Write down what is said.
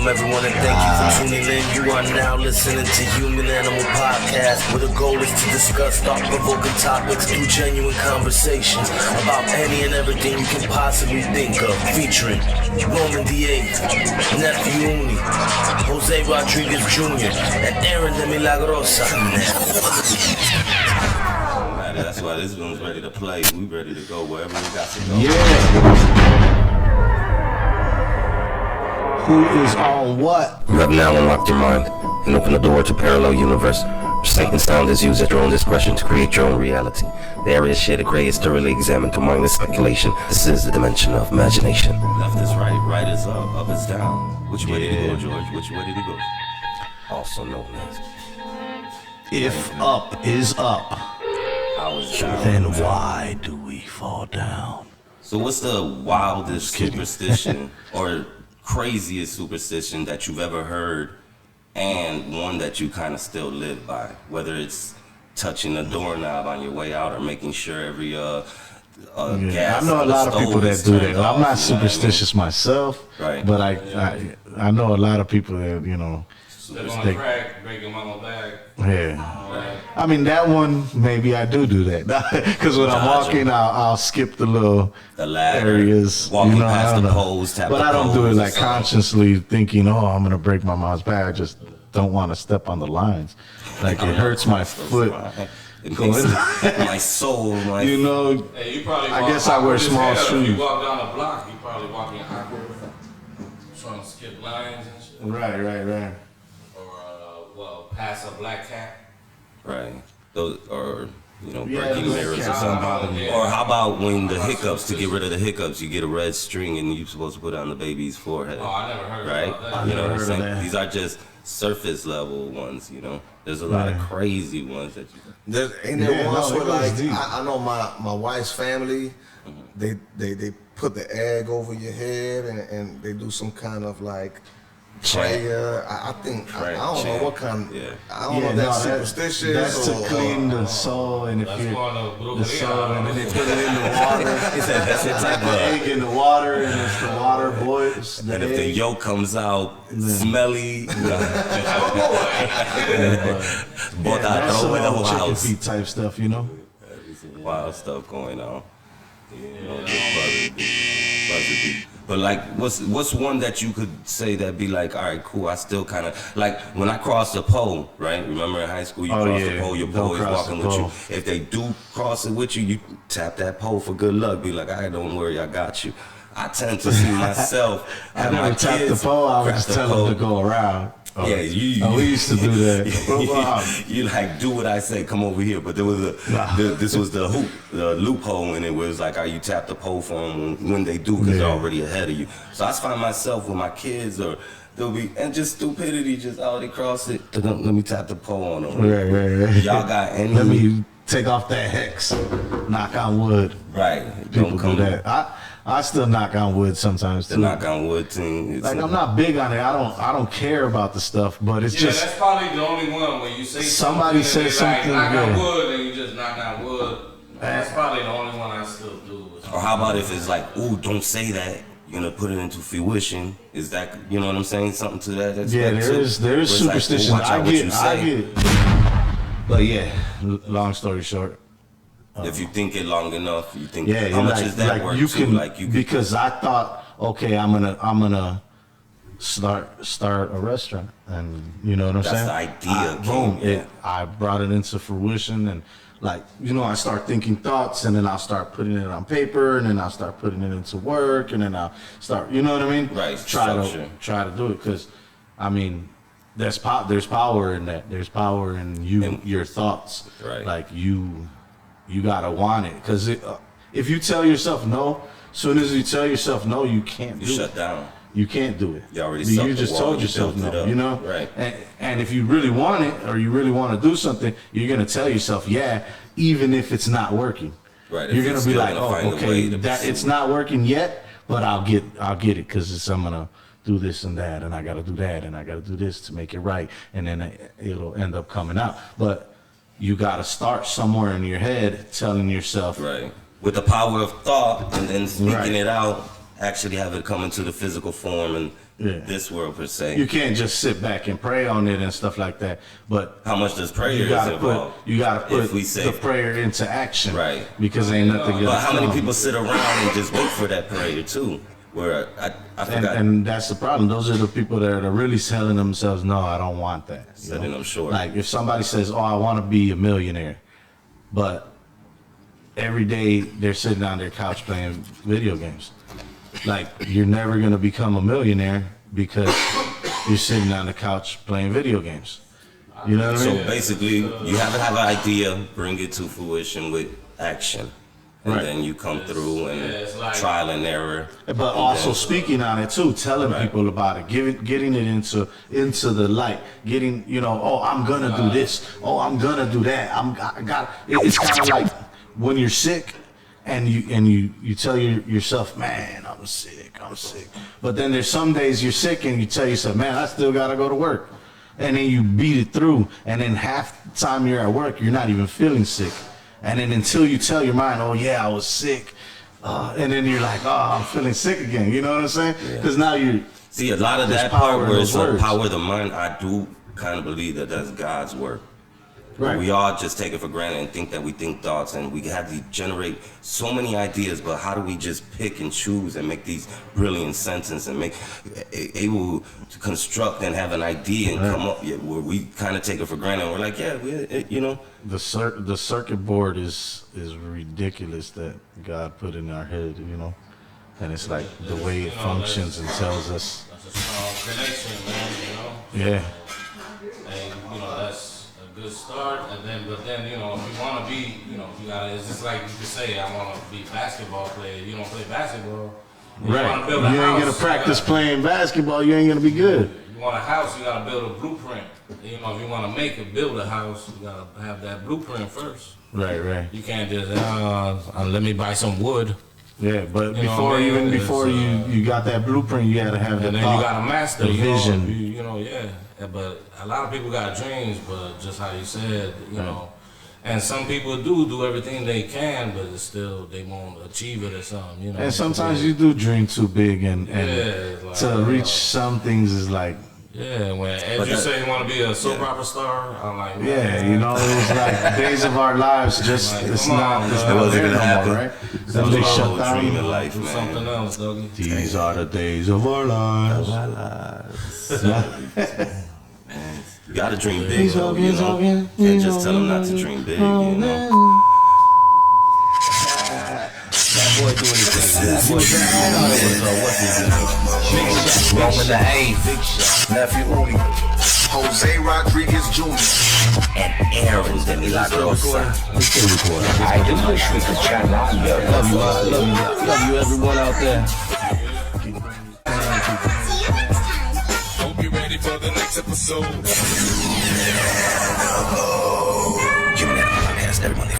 Welcome everyone and thank you for tuning in. You are now listening to Human Animal Podcast, where the goal is to discuss thought-provoking topics through genuine conversations about any and everything you can possibly think of. Featuring Roman VIII, Nefu, Jose Rodriguez Jr., and Aaron De Milagrosa. That's why this room's ready to play. We ready to go wherever we got to go. Yeah. Who is on what? You have now unlocked your mind and opened the door to parallel universe. Sight and sound is used at your own discretion to create your own reality. The area shaded gray is thoroughly examined to mindless speculation. This is the dimension of imagination. Left is right, right is up is down. Which way did he go, George? Which way did he go? Also known as If up is up, How is down? then why do we fall down? So what's the wildest superstition or craziest superstition that you've ever heard, and one that you kind of still live by? Whether it's touching a doorknob on your way out or making sure every gas I know a lot of people that do that. I'm not superstitious myself, Right. but I know a lot of people that, you know, Step on the crack, break your mama back. yeah. I mean, that one, maybe I do that. Because when I'm walking, I'll skip the little The ladder, areas. walking you know, past I don't the know. poles, tap But the I don't do it poles like or something. consciously thinking, oh, I'm going to break my mom's back. I just don't want to step on the lines. Like, it hurts my foot. It Going- makes my soul, my You know, Hey, you probably I walk guess I wear awkward as small hell. If shoes. you walk down the block, you probably walking awkward, trying to skip lines and shit. right. Or, pass a black cat. right. Those, or Yeah, breaking those mirrors or cats something. don't bother me. Or how about when the hiccups, to get rid of the hiccups, you get a red string and you're supposed to put it on the baby's forehead. Oh, I never heard Right? about that. You know what I'm heard of saying? that. These are just surface level ones, you know? There's a lot of crazy ones that you Ain't there Yeah, ones no, where it goes like deep. I know my wife's family, they put the egg over your head and they do some kind of like prayer. I think I don't know what kind. Yeah. I don't know if that's superstitious. That's to or, clean the soul, and if That's you're one of the soul, and then they Brujeria. put it in the water. that's the type The egg in the water, and if the water boils, And if the egg- yolk comes out smelly, but I that's throw some away the whole old chicken house. feet type stuff, you know. Wild stuff going on. Buzzer. But like, what's one that you could say that be like, all right, cool. I still kind of like when I cross the pole, right? Remember in high school, you cross the pole, your Don't pole is cross walking the with you. pole. If they do cross it with you, you tap that pole for good luck. Be like, all right, don't worry, I got you. I tend to see myself. I have my never tapped the kids pole. I would crack just the tell pole. them to go around. Yeah, you. we used to do that. you like do what I say. Come over here. But there was this was the loophole in it, where it's like, you tap the pole for them when they do, because they're already ahead of you. So I find myself with my kids, or they'll be and just stupidity, just they cross it. Let me tap the pole on them. Right. Y'all got any? Let me take off that hex. Knock on wood. Right. People Don't come do that. I still knock on wood sometimes the too. knock on wood thing. It's Like I'm not big on it. I don't care about the stuff, but it's Yeah, just that's probably the only one where you say Somebody something says and they something like, knock on good. wood and you just knock on wood. That's probably the only one I still do. Or how about if it's like, ooh, don't say that. You're gonna put it into fruition. Is that, you know what I'm saying? Something to that aspect yeah, too? there is Where it's like, superstition. ooh, watch out what you say. But yeah, long story short, If you think it long enough, you think, yeah, how much like, is that like worth you too? can, Like you can, because I thought, okay, I'm gonna start a restaurant, and you know what I'm That's saying? the idea Boom! came, yeah. I brought it into fruition, and like I start thinking thoughts, and then I'll start putting it on paper, and then I'll start putting it into work, and then I'll start, you know what I mean? Right, Try structure. to do it, because I mean, there's power in that. There's power in your thoughts. Right. Like you gotta want it, because if you tell yourself no, soon as you tell yourself no, you can't you do shut it. down. You can't do it. You already You sucked the just wall, told you yourself built it no, up. you know? Right. And if you really want it, or you really want to do something, you're going to tell yourself, yeah, even if it's not working. Right, You're if going you're to be still like, gonna oh, find a way okay, to that pursue it's it. not working yet, but I'll get it, because I'm going to do this and that, and I got to do that, and I got to do this to make it right, and then it'll end up coming out. But you got to start somewhere in your head telling yourself, Right. With the power of thought and then speaking Right. it out, actually have it come into the physical form and this world per se. You can't just sit back and pray on it and stuff like that. But how much does prayer you gotta involved? You got to put If we say, the prayer into action, right? Because ain't nothing good. But how many people sit around and just wait for that prayer too? Where I forgot. And that's the problem. Those are the people that are really selling themselves. No, I don't want that. Setting them short. Like if somebody says, "Oh, I want to be a millionaire," but every day they're sitting on their couch playing video games. Like you're never gonna become a millionaire because you're sitting on the couch playing video games. You know what I mean? So basically, you have to have an idea, bring it to fruition with action, and then you come through and trial and error. But also speaking on it too, telling people about it, getting it into the light, getting oh, I'm gonna do this, oh, I'm gonna do that. It's kind of like when you're sick. And you tell yourself, man, I'm sick. But then there's some days you're sick and you tell yourself, man, I still gotta go to work. And then you beat it through. And then half the time you're at work, you're not even feeling sick. And then until you tell your mind, oh yeah, I was sick. And then you're like, oh, I'm feeling sick again. You know what I'm saying? Because now you see a lot of that part where it's the power of the mind. I do kind of believe that that's God's work. Right. We all just take it for granted and think that we think thoughts, and we have to generate so many ideas, but how do we just pick and choose and make these brilliant sentences and make able to construct and have an idea and come up where we kind of take it for granted and we're like, the circuit board is ridiculous that God put in our head, and it's like the way it functions and tells us. That's a strong connection, man. Yeah. And that's good start, but then if you want to be, you gotta. It's just like you could say, I want to be a basketball player. You don't play basketball. Right. You ain't gonna practice playing basketball. You ain't gonna be good. You want a house, you gotta build a blueprint. If you want to build a house, you gotta have that blueprint first. Right. You can't just let me buy some wood. Yeah, but before you got that blueprint, you had to have that. And then you gotta master the vision. But a lot of people got dreams, but just how you said, and some people do everything they can, but it's still they won't achieve it or something, And sometimes you do dream too big, and like, to reach some things is like. Yeah, as you say you want to be a soap opera star, I'm like, it was like Days of Our Lives. Just like, it's not there no more, right? So they shut down. Dream in life, man. Something else, Dougie. These are the days of our lives. You gotta dream big, though, Can't just tell them not to dream big, That boy doing his thing. What's his name? Roman the A, Nefu, Jose Rodriguez Jr. And Aaron de Milagrosa. I do wish we could chat longer. Love you, everyone out there. Hope you're ready for the next episode.